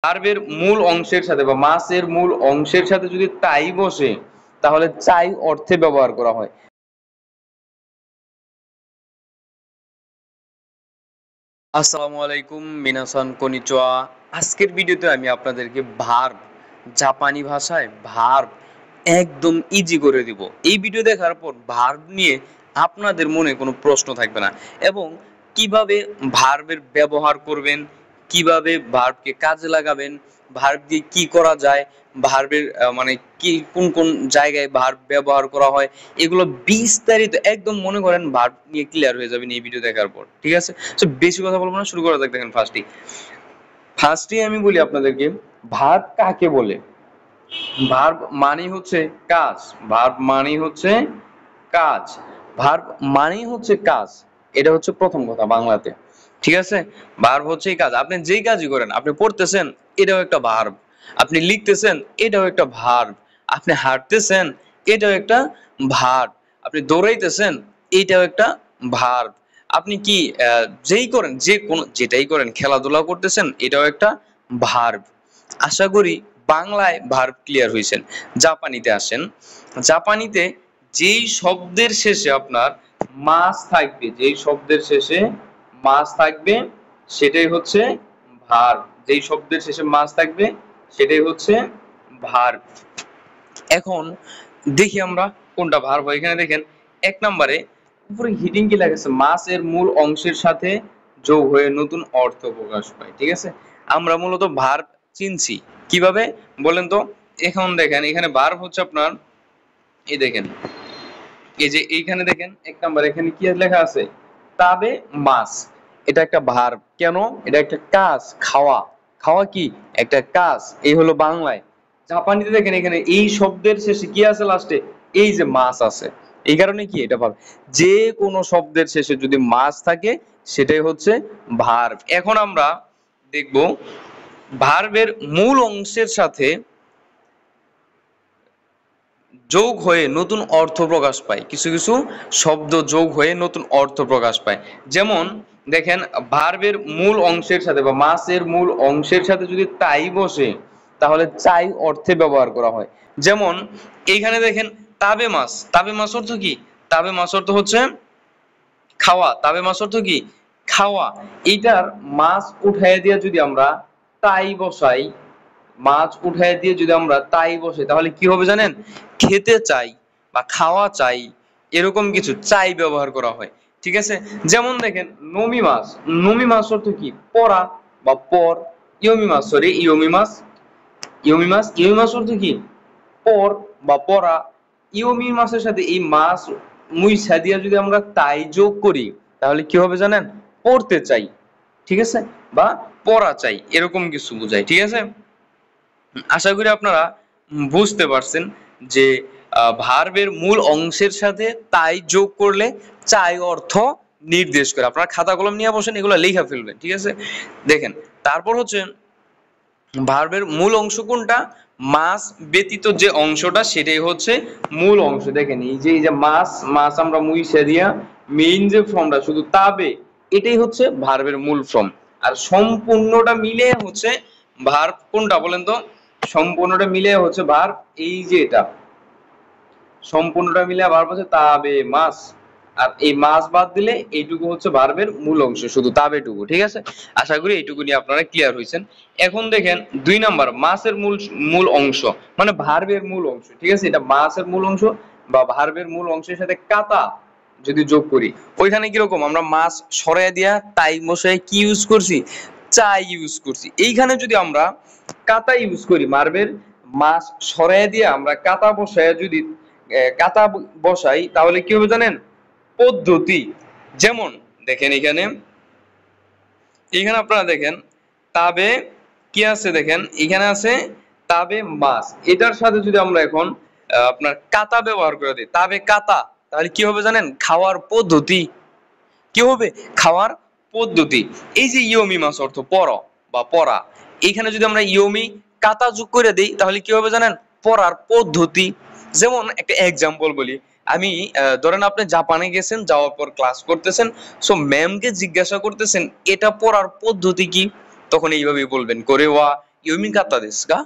ভার্বের মূল অংশের সাথে বা মাসের মূল অংশের সাথে যদি তাই বসে তাহলে চাই অর্থে ব্যবহার করা হয়। আসসালামু আলাইকুম, মিনাসান কনিচুয়া। আজকের ভিডিওতে আমি আপনাদেরকে ভার্ব, জাপানি ভাষায় ভার্ব একদম ইজি করে দিব। এই ভিডিও দেখার পর ভার্ব নিয়ে আপনাদের মনে কোনো প্রশ্ন থাকবে না এবং কিভাবে ভার্বের ব্যবহার করবেন, কিভাবে ভার্বকে কাজে লাগাবেন, ভার্ব দিয়ে কি করা যায়, ভার্বের মানে কি কোন কোন জায়গায় ভার্ব ব্যবহার করা হয়, এগুলো বিস্তারিত একদম মনে করেন ভার্ব নিয়ে ক্লিয়ার হয়ে যাবেন এই ভিডিও দেখার পর। ঠিক আছে, তো বেশি কথা বলবো না, শুরু করা যাক। দেখেন, ফার্স্টেই আমি বলি আপনাদেরকে ভার্ব কাকে বলে। ভার্ব মানেই হচ্ছে কাজ। ভার্ব মানেই হচ্ছে কাজ। ভার্ব মানেই হচ্ছে কাজ। এটা হচ্ছে প্রথম কথা বাংলাতে। ঠিক আছে, ভার্ব হচ্ছে কাজ। আপনি যেই কাজই করেন, আপনি পড়তেছেন, এটাও একটা ভার্ব। আপনি লিখতেছেন, এটাও একটা ভার্ব। আপনি হাঁটতেছেন, এটাও একটা ভার্ব। আপনি দৌড়াইতেছেন, এটাও একটা ভার্ব। আপনি কি যেই করেন, যে কোনো যেটাই করেন, খেলাধুলা করতেছেন, এটাও একটা ভার্ব। আশা করি বাংলায় ভার্ব ক্লিয়ার হয়েছেন। জাপানিতে আসেন। জাপানিতে যেই শব্দের শেষে আপনার মাস থাকবে, যেই শব্দের শেষে মাস থাকবে সেটাই হচ্ছে ভার্ব। যেই শব্দের শেষে মাস থাকবে সেটাই হচ্ছে ভার্ব। এখন দেখি আমরা কোনটা ভার্ব হয়। এখানে দেখেন, এক নম্বরে উপরে হিডিং কি লেখা আছে, মাস এর মূল অংশের সাথে যোগ হয়ে নতুন অর্থ প্রকাশ পায়। ঠিক আছে, আমরা মূলত ভার্ব চিনছি কিভাবে বলেন তো। এখন দেখেন, এখানে ভার্ব হচ্ছে আপনার, এই দেখেন, এই যে এইখানে দেখেন এক নাম্বার, এখানে কি লেখা আছে, তাবে মাস। এটা একটা ভার্ব। কেন? এটা একটা কাজ, খাওয়া। খাওয়া কি একটা কাজ। এই হলো বাংলায়। জাপানিতে দেখেন, এখানে এই শব্দের শেষে কি আছে লাস্টে, এই যে মাস আছে। এই কারণে কি এটা ভার্ব। যে কোনো শব্দের শেষে যদি মাস থাকে সেটাই হচ্ছে ভার্ব। এখন আমরা দেখব ভার্বের মূল অংশের সাথে যোগ হয়ে নতুন অর্থ প্রকাশ পায়। কিছু কিছু শব্দ যোগ হয়ে নতুন অর্থ প্রকাশ পায়। যেমন দেখেন, ভার্বের মূল অংশের সাথে বা মাসের মূল অংশের সাথে যদি তাই বসে তাহলে চাই অর্থে ব্যবহার করা হয়। যেমন এইখানে দেখেন, তাবে মাস। তাবে মাস অর্থ কি? তাবে মাস অর্থ হচ্ছে খাওয়া। তাবে মাস অর্থ কি? খাওয়া। এইটার মাছ উঠাইয়া দিয়ে যদি আমরা তাই বসাই, মাছ উঠাইয়া দিয়ে যদি আমরা তাই বসে, তাহলে কি হবে জানেন? খেতে চাই বা খাওয়া চাই, এরকম কিছু চাই ব্যবহার করা হয়। ঠিক আছে, যেমন দেখেন নমি মাস। নমি মাস অর্থ কি? পড়া বা পর। ইয়মি মাস, সরি ইয়মি মাস। ইয়মি মাস, ইয়মি মাস অর্থ কি? পর বা পড়া। ইয়মি মাসের সাথে এই মাস মুইসা দিয়া যদি আমরা তাই যোগ করি তাহলে কি হবে জানেন? পড়তে চাই। ঠিক আছে, বা পড়া চাই, এরকম কিছু বোঝায়। ঠিক আছে, আশা করি আপনারা বুঝতে পারছেন যে ভার্বের মূল অংশের সাথে তাই যোগ করলে চাই অর্থ নির্দেশ করে। আপনারা খাতা কলম নিয়ে বসেন, এগুলো লেখা ফেলবেন। ঠিক আছে, দেখেন তারপর হচ্ছে ভার্বের মূল অংশ কোনটা? মাস ব্যতীত যে অংশটা সেটাই হচ্ছে মূল অংশ। দেখেন এই যে মাস, মাস আমরা মুইসা দিয়া মেইন যে ফর্মটা শুধু তাবে, এটাই হচ্ছে ভার্বের মূল ফর্ম। আর সম্পূর্ণটা মিলে হচ্ছে ভার্ব কোনটা বলেন তো? সম্পূর্ণটা মিলে হচ্ছে ভার্ব এই যে এটা, সম্পূর্ণটা মিলে ভার্ব হচ্ছে তাবে মাস। আর এই মাস বাদ দিলে এইটুকু হচ্ছে ভার্বের মূল অংশ, শুধু তাবেটুকু। ঠিক আছে, আশা করি এইটুকু নিয়ে আপনারা ক্লিয়ার হয়েছেন। এখন দেখেন 2 নাম্বার, মাসের মূল মূল অংশ মানে ভার্বের মূল অংশ। ঠিক আছে, এটা মাসের মূল অংশ বা ভার্বের মূল অংশের সাথে কাতা যদি যোগ করি, ওইখানে কিরকম আমরা মাস সরাইয়া দিয়া তাই মশাই কি ইউজ করছি? চাই ইউজ করছি। এইখানে যদি আমরা কাতা ইউজ করি, ভার্বের মাস সরাইয়া দিয়ে আমরা কাতা বসায় যদি কাতা বসাই তাহলে কি হবে জানেন? পদ্ধতি। যেমন দেখেন এখানে, এখানে আপনারা দেখেন তাবে কি আছে, দেখেন এখানে আছে তাবে মাস। এটার সাথে যদি আমরা এখন আপনার কাতা ব্যবহার করে দিই, তাবে কাতা, তাহলে কি হবে জানেন? খাওয়ার পদ্ধতি। কি হবে? খাওয়ার পদ্ধতি। এই যে ইয়মি মাস অর্থ পড়ো বা পড়া, এইখানে যদি আমরা ইয়মি কাতা যোগ করে দিই তাহলে কি হবে জানেন? পড়ার পদ্ধতি। যেমন একটা এক্সাম্পল বলি, আমি ধরেন আপনি জাপানে গেছেন, যাওয়ার পর ক্লাস করতেছেন, সো ম্যামকে জিজ্ঞাসা করতেছেন এটা পড়ার পদ্ধতি কি, তখন এইভাবেই বলবেন, করে ওয়া 読み方ですか?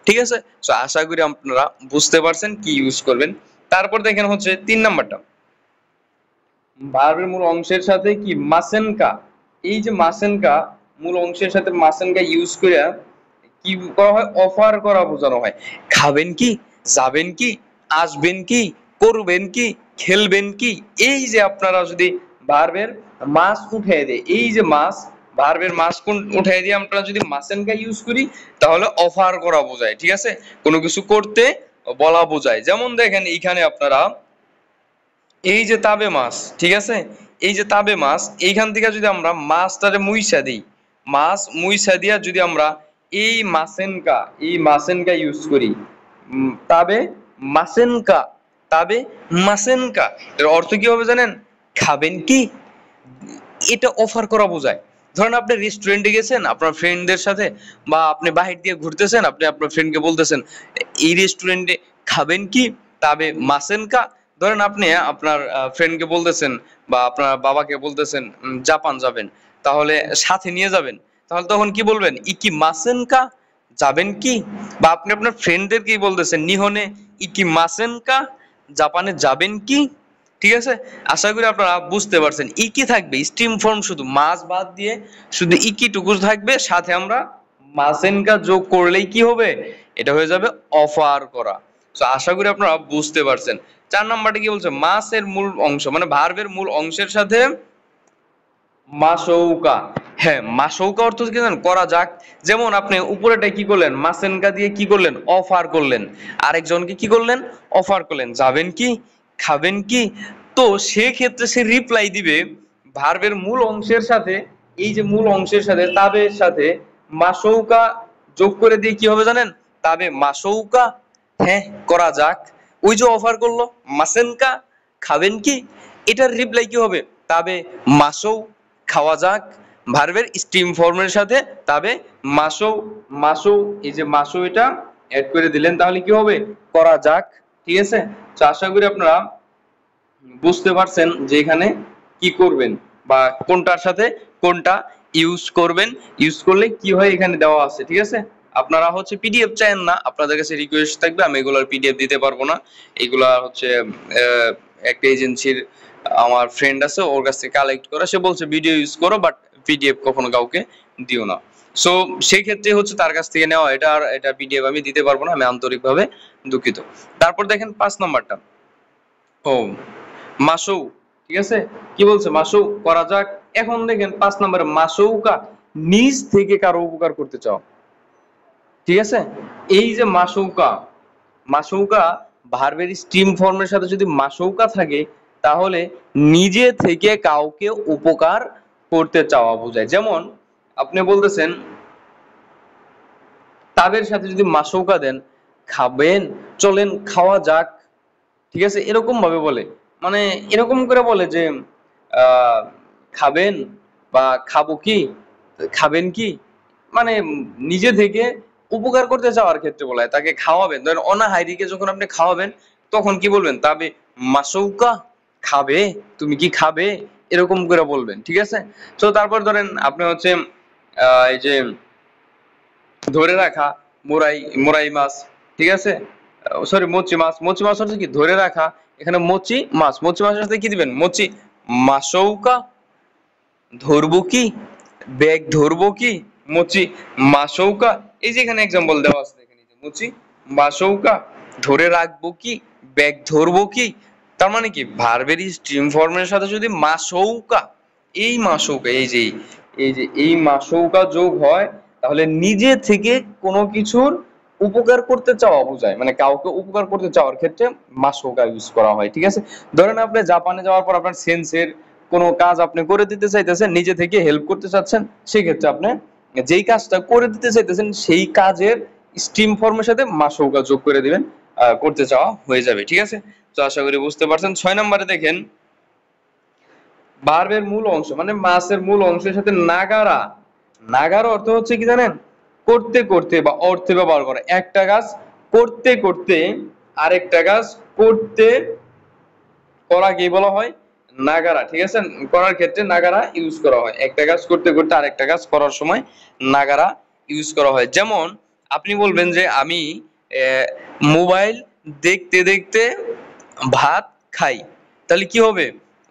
ঠিক আছে? সো আশা করি আপনারা বুঝতে পারছেন কি ইউজ করবেন। তারপর দেখেন হচ্ছে 3 নাম্বারটা। ভার্বের মূল অংশের সাথে কি মাসেনকা, এই যে মাসেনকা মূল অংশের সাথে মাসেনকা ইউজ করে কি করা হয়, অফার করা বোঝানো হয়। খাবেন কি, যাবেন কি, আসবেন কি, করবেন কি, খেলবেন কি, এই যে আপনারা যদি ভার্বের মাস উঠিয়ে দেয়, এই যে মাস ভার্বের মাস কোন উঠিয়ে দিয়ে আমরা যদি মাসেনকা ইউজ করি তাহলে অফার করা বোঝায়। ঠিক আছে, কোনো কিছু করতে বলা বোঝায়। যেমন দেখেন এইখানে আপনারা এই যে তাবে মাছ, ঠিক আছে, এই যে তাবে মাছ, এইখান থেকে যদি আমরা মাছটারে মুইসা দিই, মাছ মুইসা দিয়া যদি আমরা এই মাসেনকা ইউজ করি, তাবে মাসেনকা, তাবে মাসেনকা, এর অর্থ কি হবে জানেন? খাবেন কি, এটা অফার করা বোঝায়। ধরেন আপনি রেস্টুরেন্টে গেছেন আপনার ফ্রেন্ডদের সাথে, বা আপনি বাহির দিয়ে ঘুরতেছেন, আপনি আপনার ফ্রেন্ডকে বলতেছেন এই রেস্টুরেন্টে খাবেন কি, তবে মাসেনকা। ধরেন আপনি আপনার ফ্রেন্ডকে বলতেছেন বা আপনার বাবাকে বলতেছেন জাপান যাবেন, তাহলে সাথে নিয়ে যাবেন, তাহলে তখন কি বলবেন? ইকি মাসেনকা, যাবেন কি? বা আপনি আপনার ফ্রেন্ডদেরকেই বলতেছেন নিহনে ইকি মাসেনকা, জাপানে যাবেন কি? ঠিক আছে, আশা করি আপনারা বুঝতে পারছেন। ইকি থাকবে স্টিম ফর্ম, শুধু মাছ বাদ দিয়ে শুধু ইকি টুকু থাকবে, সাথে আমরা মাসেনকা যোগ করলেই কি হবে? এটা হয়ে যাবে অফার করা। তো আশা করি আপনারা বুঝতে পারছেন। 4 নাম্বারটা কি বলছে? মাসের মূল অংশ মানে ভার্বের মূল অংশের সাথে মাসৌকা। হ্যাঁ, মাসৌকা অর্থ কি জানেন? করা যাক। যেমন আপনি উপরেটা কি করলেন? মাসেনকা দিয়ে কি করলেন? অফার করলেন। আরেকজনকে কি করলেন? অফার করলেন। যাবেন কি, খাবেন কি? তো সেক্ষেত্রে সে রিপ্লাই দিবে ভার্বের মূল অংশের সাথে, এই যে মূল অংশের সাথে তাবের সাথে মাসৌকা যোগ করে দিয়ে কি হবে জানেন? তাবে মাসৌকা, হ্যাঁ করা যাক। ওই যে অফার করলো মাসেনকা, খাবেন কি, এটার রিপ্লাই কি হবে? তাবে মাসৌ, খাওয়া যাক। ভার্বের স্টিম ফর্মের সাথে তবে মাসৌ, মাসৌ, এই যে মাসৌ এটা অ্যাড করে দিলেন, তাহলে কি হবে? করা যাক। ঠিক আছে, তো আশা করি আপনারা বুঝতে পারছেন যে এখানে কি করবেন বা কোনটার সাথে কোনটা ইউজ করবেন, ইউজ করলে কি হয় এখানে দেওয়া আছে। ঠিক আছে, আপনারা হচ্ছে পিডিএফ চান না, আপনাদের কাছে রিকোয়েস্ট থাকবে, আমি এগুলোর পিডিএফ দিতে পারবো না। এগুলা হচ্ছে একটা এজেন্সির আমার ফ্রেন্ড আছে, ওর কাছ থেকে কালেক্ট করা, সে বলছে ভিডিও ইউজ করো, বাট পিডিএফ কখনো কাউকে দিও না। সো সেই ক্ষেত্রে হচ্ছে তার কাছ থেকে নেওয়া, এটা পিডিএফ আমি দিতে পারবো না, আমি আন্তরিকভাবে দুঃখিত। তারপর দেখেন 5 নাম্বারটা, ও মাসৌ, ঠিক আছে, কি বলছে? মাসৌ, করা যাক। এখন দেখেন 5 নম্বরে মাসৌকা, নিজ থেকে কারো উপকার করতে চাও। ঠিক আছে, এই যে মাসৌকা, মাসৌকা ভার্বের স্টিম ফর্মের সাথে যদি মাসৌকা থাকে তাহলে নিজে থেকে কাউকে উপকার করতে চাওয়া বোঝায়। যেমন আপনি বলতেছেন তাদের সাথে যদি মাসৌকা দেন, খাবেন, চলেন খাওয়া যাক। ঠিক আছে, এরকম ভাবে বলে, মানে এরকম করে বলে যে খাবেন বা খাবো কি, খাবেন কি, মানে নিজে থেকে উপকার করতে চাওয়ার ক্ষেত্রে বলা হয়। তাকে খাওয়াবেন, ধরেন অনাহারিকে যখন আপনি খাওয়াবেন তখন কি বলবেন? তবে মাসৌকা, খাবে, তুমি কি খাবে, এরকম করে বলবেন। ঠিক আছে, তো তারপর ধরেন আপনি হচ্ছে এই যে ধরে রাখা, মোরাই, মোরাই মাছ, ঠিক আছে, সরি মচি মাছ, মচি মাছ হচ্ছে কি ধরে রাখা, এখানে মচি মাছ, মচি মাছের সাথে কি দিবেন? মচি, মাসৌকা, ধরবো কি, ব্যাগ ধরবো কি, মচি মাসৌকা। এই যে এখানে এক্সাম্পল দেওয়া আছে, দেখেন এই যে মচি মাসৌকা, ধরে রাখবো কি, ব্যাগ ধরবো কি। তার মানে কি ভার্বের স্ট্রিম ফর্মের সাথে যদি মাসৌকা, এই মাসৌকা, এই মাসৌকা যোগ হয় তাহলে নিজে থেকে কোনো কিছুর উপকার করতে চাওয়া বোঝায়, মানে কাউকে উপকার করতে চাওয়ার ক্ষেত্রে মাসৌকা ইউজ করা হয়। ঠিক আছে, ধরেন আপনি জাপানে যাওয়ার পর আপনার সেন্সের কোনো কাজ আপনি করে দিতে চাইতেছেন, নিজে থেকে হেল্প করতে চাচ্ছেন, সেই ক্ষেত্রে আপনি যেই কাজটা করে দিতে চাইতেছেন সেই কাজের স্টিম ফর্মের সাথে মাসৌকা যোগ করে দিবেন, করতে চাওয়া হয়ে যাবে। ঠিক আছে, তো আশা করি বুঝতে পারছেন। 6 নম্বরে দেখেন ভার্বের মূল অংশ মানে মাসের মূল অংশের সাথে নাগারা, নাগারা অর্থ হচ্ছে কি জানেন? করতে করতে বা অর্থে ব্যবহার করা। একটা কাজ করতে করতে আরেকটা কাজ করতে করা কি বলা হয়? নাগারা। ঠিক আছে, করার ক্ষেত্রে নাগারা ইউজ করা হয়। একটা কাজ করতে করতে আরেকটা কাজ করার সময় নাগারা ইউজ করা হয়। যেমন আপনি বলবেন যে আমি মোবাইল দেখতে দেখতে ভাত খাই, তাহলে কি হবে?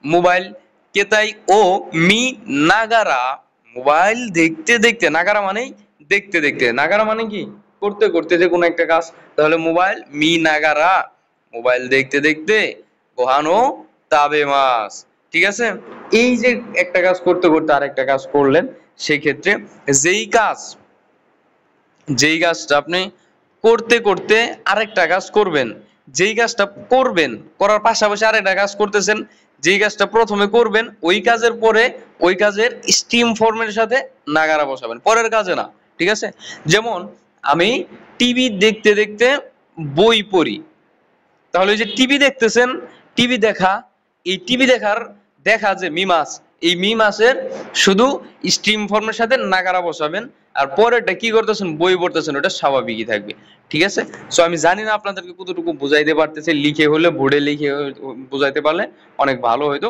মোবাইল কেতাই ও মি নাগারা, মোবাইল দেখতে দেখতে, নাগারা মানেই দেখতে দেখতে, নাগারা মানে কি করতে করতে যে কোনো একটা কাজ, তাহলে মোবাইল মি নাগারা, মোবাইল দেখতে দেখতে গোহানো তাবে মাস। ঠিক আছে, এই যে একটা কাজ করতে করতে আরেকটা কাজ করলেন, সেই ক্ষেত্রে যেই কাজ, যেই কাজটা আপনি করতে করতে আরেকটা কাজ করবেন, যেই কাজটা করবেন করার পাশাপাশি আরেকটা কাজ করতেছেন, যেই কাজটা প্রথমে করবেন ওই কাজের পরে ওই কাজের স্টিম ফর্মের সাথে নাগারা বসাবেন, পরের কাজে না। ঠিক আছে, যেমন আমি টিভি দেখতে দেখতে বই পড়ি, তাহলে ওই যে টিভি দেখতেছেন, টিভি দেখা, এই টিভি দেখার দেখা যে মিমাস, এই মিমাসের শুধু স্ট্রিম ফর্মের সাথে নাগারা বসাবেন, আর পরেরটা কি করতেছেন বই পড়তেছেন, ওটা স্বাভাবিকই থাকবে। ঠিক আছে, সো আমি জানি না আপনাদেরকে কতটুকু বুঝাইতে পারতেছে, লিখে হলে বোর্ডে লিখে বুঝাইতে পারলে অনেক ভালো হইতো।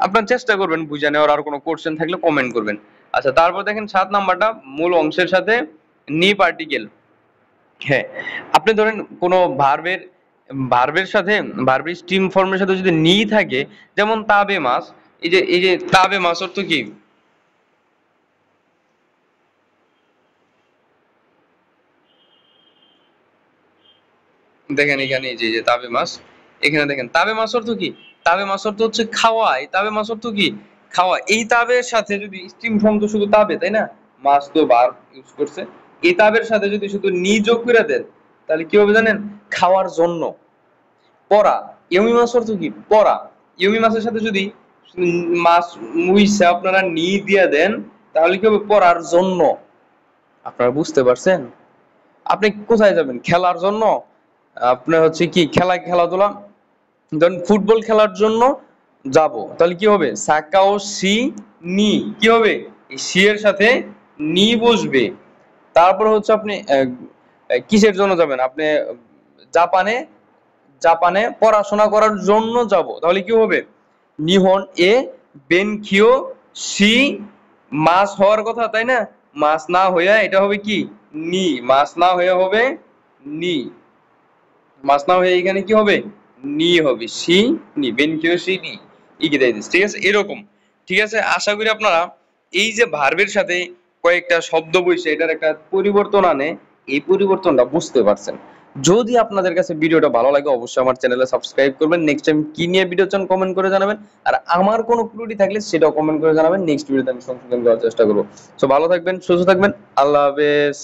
আপনার চেষ্টা করবেন বুঝে নেওয়ার, আর কোনো কোশ্চেন থাকলে কমেন্ট করবেন। আচ্ছা, তারপর দেখেন 7 নাম্বারটা, মূল অংশের সাথে নি পার্টিকেল। হ্যাঁ, আপনি ধরেন কোনো ভার্বের ভার্বের সাথে, ভার্বের স্ট্রিম ফর্মের সাথে যদি নি থাকে, যেমন তাবে মাস, এই যে তাবে মাস অর্থ কি? দেখেন এখানে এই যে তাবে মাস, এখানে দেখেন তাবে মাস অর্থ কি? তাবে মাস অর্থ হচ্ছে খাওয়া। এই তাবে মাস অর্থ কি? খাওয়া। এই তাবের সাথে যদি স্ট্রিম ফর্ম তো শুধু তাবে, তাই না? মাস তো বার ইউজ করছে। এই তাবের সাথে যদি শুধু নি যোগ করে দেন, তাহলে কি হবে জানেন? খাওয়ার জন্য। পড়া, ইয়মি মাছ অর্থ কি? পড়া। ইয়মি মাছের সাথে যদি মাছ মুইসা আপনারা নি দিয়া দেন, তাহলে কি হবে? পড়ার জন্য। আপনারা বুঝতে পারছেন? আপনি কোথায় যাবেন? খেলার জন্য? আপনার হচ্ছে কি খেলাধুলা, ধরেন ফুটবল খেলার জন্য যাব, তাহলে কি হবে? সাকা ও সি নি, কি হবে? এই সি এর সাথে নি বসবে। তারপর হচ্ছে আপনি কিসের জন্য যাবেন? আপনি জাপানে, জাপানে পড়াশোনা করার জন্য যাব, তাহলে কি হবে? নিহন এ বেনকিও সি, মাস হওয়ার কথা, তাই না? মাস না হইয়া এটা হবে কি? নি। মাস না হইয়া হবে নি। মাস না হয়ে এখানে কি হবে? নি হবে। সি নি, বেনকিও সি নি, ইগিদাইদিস। ঠিক আছে, এরকম। ঠিক আছে, আশা করি আপনারা এই যে ভার্বের সাথে কয়েকটা শব্দ বসে এটার একটা পরিবর্তন আনে, এই পরিবর্তনটা বুঝতে পারছেন। যদি আপনাদের কাছে ভিডিওটা ভালো লাগে, অবশ্যই আমার চ্যানেলে সাবস্ক্রাইব করবেন। নেক্সট টাইম কি নিয়ে ভিডিও চান কমেন্ট করে জানাবেন, আর আমার কোনো ত্রুটি থাকলে সেটাও কমেন্ট করে জানাবেন। নেক্সট ভিডিওতে আমি সংশোধন করার চেষ্টা করবো। তো ভালো থাকবেন, সুস্থ থাকবেন, আল্লাহ হাফেজ।